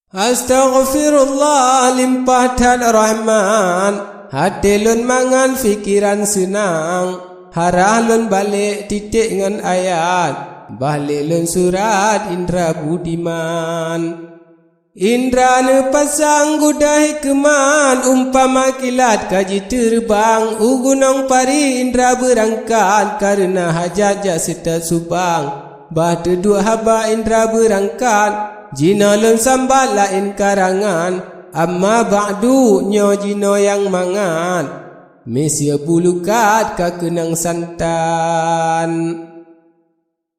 Astaghfirullah limpah tad rahman, hati lun mangan fikiran senang, harah lun balik titik ngan ayat, balik lun surat Indra Budiman. Indra ne pasang gudah hikman, umpama kilat kaji terbang, gunung pari Indra berangkat, karena hajat jasita subang. Bah dua haba Indra berangkat, jina lun sambat lain karangan, amma ba'du nyo jino yang mangan, mesia bulukat ka kenang santan.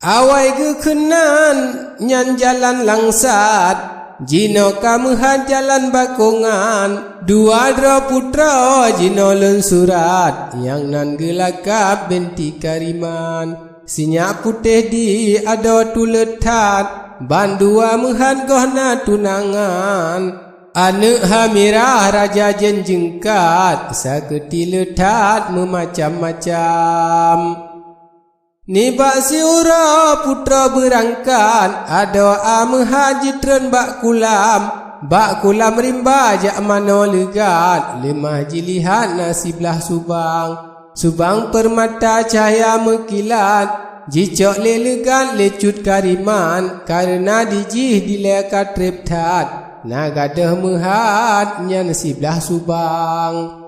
Awai ke kenan nyan jalan langsat, jino kamuhan jalan bakongan, dua dra putra jino lun surat, yang nan gelakap binti Kariman. Sinyak putih di ado tuletat, bandua muhan gohna tunangan, anak hamirah raja jenjengkat, saketi letat memacam-macam. Nibak siura putra berangkat, ada haji tren bak kulam rimba jak mano legat, lemah jilihat nasiblah subang. Subang permata cahaya mekilat, jicok lelegan lecut Kariman, karena dijih dilekat reptat, nagadah mehat nyan siblah subang.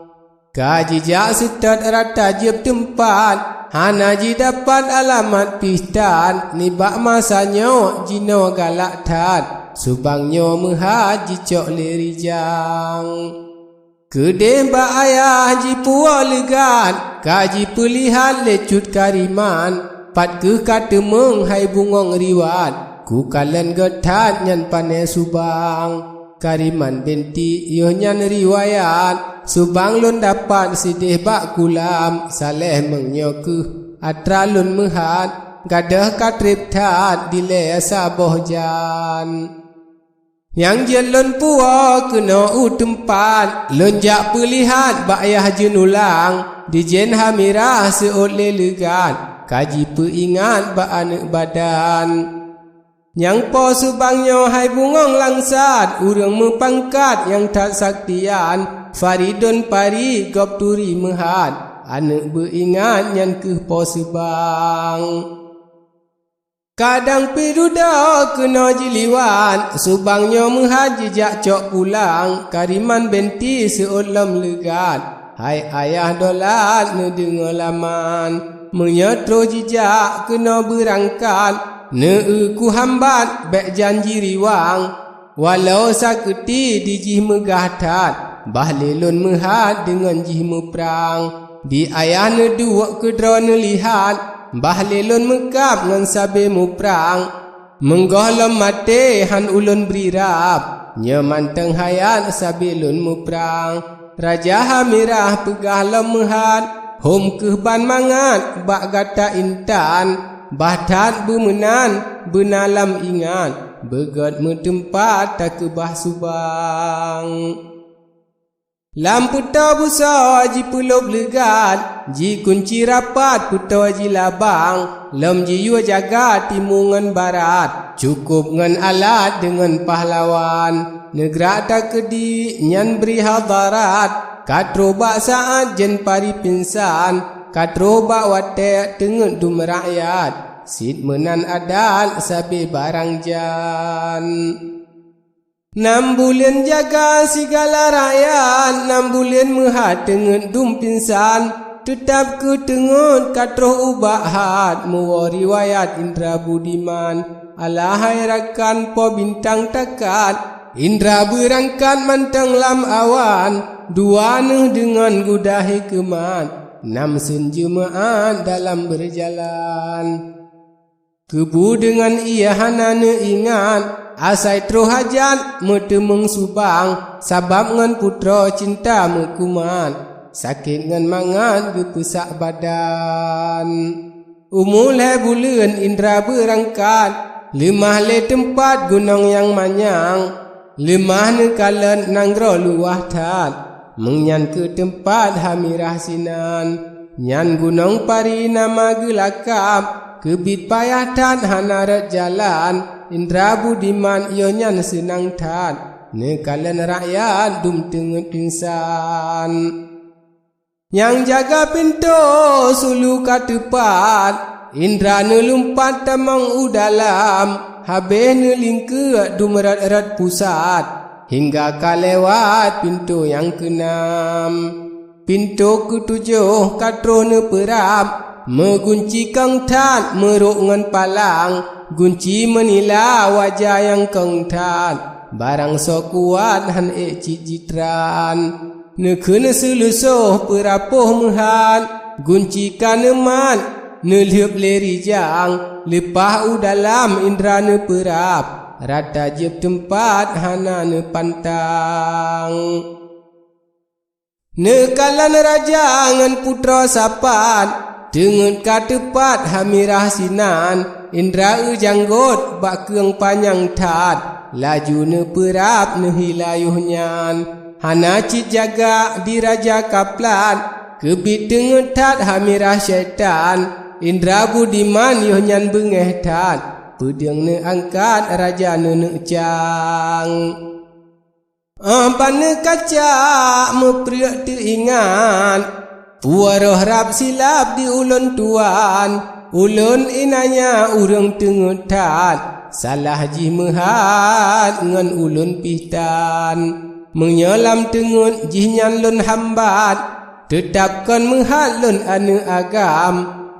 Kajijak setat rata jeb tempat, hanaji dapat alamat pistan, nibak masanya jino galak tat, subangnya mehat jicok lerijang. Kedemba ayah jipua legat, kaji pelihat lecut Kariman, pat ke kata menghai bungong riwat, ku kalen getat nyan pane subang. Kariman binti yoh nyan riwayat, subang lun dapat sidih bak kulam, saleh mengnyokuh atra lun mehat, gadah katrip tat dile saboh jan. Yang jelun puwa kena tempat, lonjak pelihat bayah jenulang, di jen hamirah seot lelegat, kaji peingat ba anak badan. Yang po subangnya hai bungong langsat, urang mepangkat yang tak saktian, Faridun pari gop turi mehat, anak beringat yang ke po subang. Kadang piruda kena jiliwan, subangnya menghajijak cok pulang, Kariman binti seolam legat, hai ayah dolat ne dengar laman, menyetro jijak kena berangkat, ne ku hambat bek janji riwang, walau saketi dijih megah tat, bahlilun mehat dengan jih meperang, di ayah ne dua kedra ne lihat, bahlilun mekap ngan sabe mu perang, menggohlom mate han ulun berirap, nyemanteng hayat sabe lun mu perang. Raja hamirah pegah lemehat, hom kehban mangat bak gata intan, bahtat bumenan benalam ingat, begot metempat tak kebah subang. Lam puta busa ji pulop legat, ji kunci rapat puta ji labang, lem ji yua jaga timungan barat, cukup ngan alat dengan pahlawan, negara tak kedi nyan beri hadarat, katrobak saat jen pari pinsan, katrobak watek dengan dum rakyat, sid menan adat sabi barang jan. 6 bulan jaga segala rakyat, 6 bulan mehat dengan dum pinsan, tetap ke tengun katroh ubak hat, muwa riwayat Indra Budiman, alahai rakan po bintang takat, Indra berangkat mantang lam awan, dua neh dengan gudah hikmat, 6 senjemaat dalam berjalan. Kebu dengan ia hanane ingat, asai tro hajat metemeng subang, sabab ngan putra cinta mekuman, sakit ngan mangan gepesak badan. Umulai bulan Indra berangkat, lemah le tempat gunung yang manyang, lemah ne kalan nanggro luah tat, mengnyan ke tempat hamirah sinan, nyan gunung pari nama gelakap, kebit payah tan hanarat jalan Indra budiman ionyan senang tan nekalan rakyat dum tenget pingsan yang jaga pintu sulu katepat Indra nelumpat tamang udalam habis nelingke dumerat-erat pusat hingga kalewat pintu yang keenam pintu ketujuh katro neperap mengunci kang tan meruk ngan palang gunci menila wajah yang kang tan barang so kuat han cicitran nekena selusuh perapuh mehan gunci kaneman neliup leri jang lepah udalam indra ne perap rata jeb tempat hana ne pantang nekalan raja ngan putra sapan dengan katepat hamirah sinan indra janggot bak keung panjang tat laju ne perap ne hilayuhnyan hana cit jaga di raja kaplan kebit dengan tat hamirah syaitan indra budiman yohnyan bengeh tat pedeng ne angkat raja ne cang pane kaca mepriak teringat puaroh rap silap di ulun tuan ulun inanya urang tengetat salah ji mehat ngan ulun pihtan menyelam tengut jihnya lun hambat tetapkan mehat lun anu agam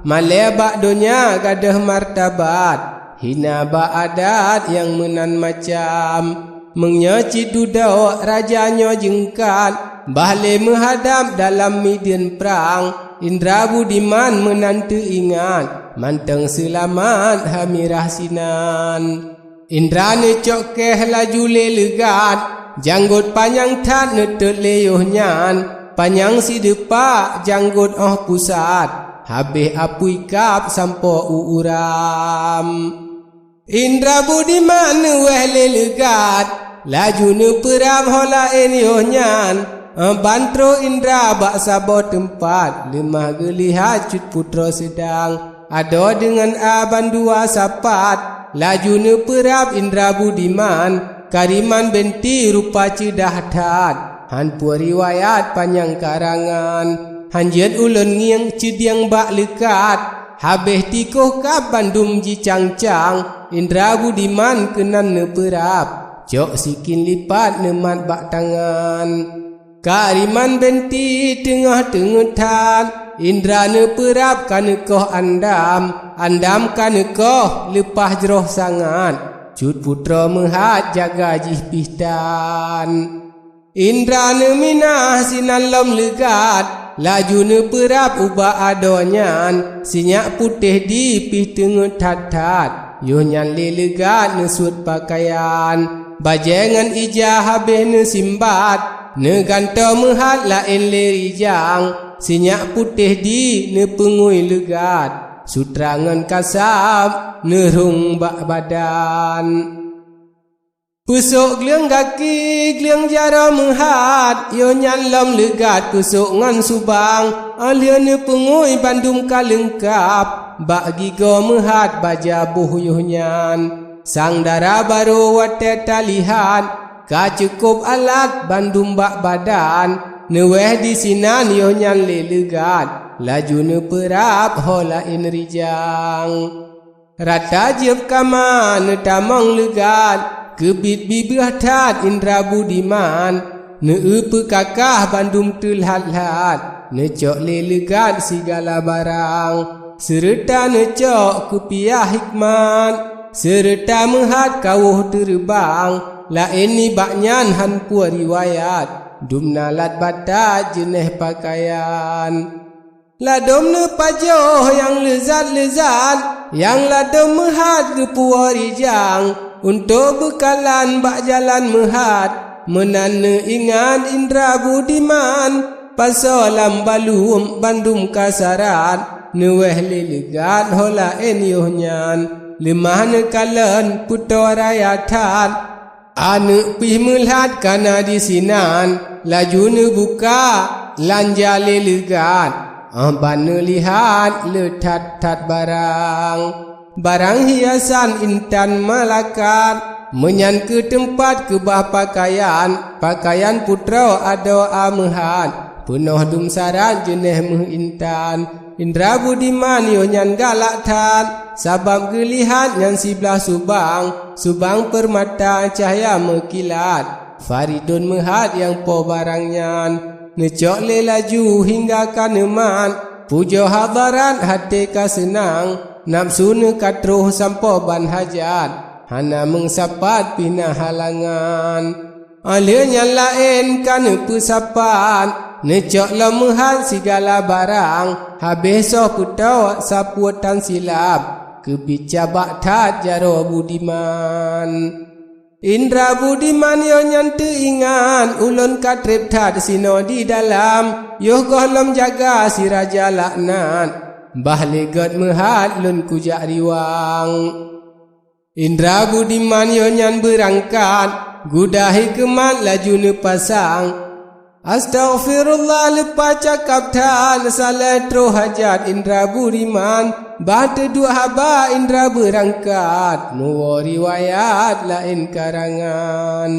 malebak dunia gadah martabat hina ba adat yang menan macam menyaci dudau rajanya jengkat Bahle menghadap dalam medan perang Indra budiman menantu ingat manteng selamat hamirah sinan Indra necok keh laju lelegat janggut panjang tat netet leyuhnyan panjang si depak janggut pusat habis apui kap sampo uuram Indra budiman weh lelegat laju ne perap hola enyohnyan bantro Indra bak sabo tempat lemah gelihat cut putra sedang ado dengan aban dua sapat laju ne perap Indra budiman kariman benti rupa cedah tat han puar riwayat panjang karangan hanjet ulun ngiang cediang bak lekat habis tikoh kap bandum ji cang-cang Indra budiman kenan ne perap jok sikin lipat nemat bak tangan kariman benti tengah-tengah Indra ne perap kanekoh andam kanekoh lepah jeroh sangat cut putra mehat jaga jih pihtan Indra ne minah sinan lom legat laju ne perap ubah adonyan sinyak putih di pih tengah tat-tat yohnyan lelegat ne suat pakaian bajengan ijah habis ne simbat ne gantau mehat lain leri jang sinyak putih di ne pengui legat sutrangan kasam ne rung bak badan pusuk gliang kaki gliang jara mehat yohnyan lom legat pusuk ngan subang alia ne pengui bandum kalengkap bak gigo mehat baja buh yohnyan sang dara baru watet talihan ka cukup alat bandum bak badan neweh di sinan yohnyan lelegat laju ne perap hola in rijang rata jeb kama ne tamang legat kebit bibih tat Indra budiman ne kakah bandum telhat-hat ne cok lelegat segala barang serta ne cok kupiah hikmat serta mehat kawuh terbang lain ni baknyan han puar riwayat dumna lat bata jeneh pakaian ladom ne pajoh yang lezat-lezat yang ladom mehat ke puar rijang untuk bekalan bak jalan mehat menan ne ingat Indra budiman pasolam balum bandum kasarat ne weh lelegat hola enyohnyan lemah ne kalan putra rayatan anu pih melhat kana di sinan laju ne buka lanja lelegat Bana lihat letat-tat barang hiasan intan malakat menyan ke tempat kebah pakaian putra ado amehan penuh dum saran jenih meh intan Indra budiman yo nyan galak tan sabab gelihat nyan sebelah subang permata cahaya mekilat Faridun mehat yang po barangnyan Necok le laju hingga kaneman Pujo hadarat hati ka senang Nafsu ne katruh sampo ban hajat Hana mengsapat pina halangan Alenya lain kan pesapan Necok lemehan segala barang Habis soh putau sapuatan silap Kebicabak tat jaro budiman Indra budiman yo nyantu ingan ulun katrip tat sino di dalam yo golom jaga si raja laknat bah legot mehat lun kujak riwang Indra budiman yo nyan berangkat gudahi kemat laju ne pasang Astaghfirullah lepas cakap tan salah tro hajat Indra budiman Bata dua haba Indra berangkat Nuwa riwayat lain karangan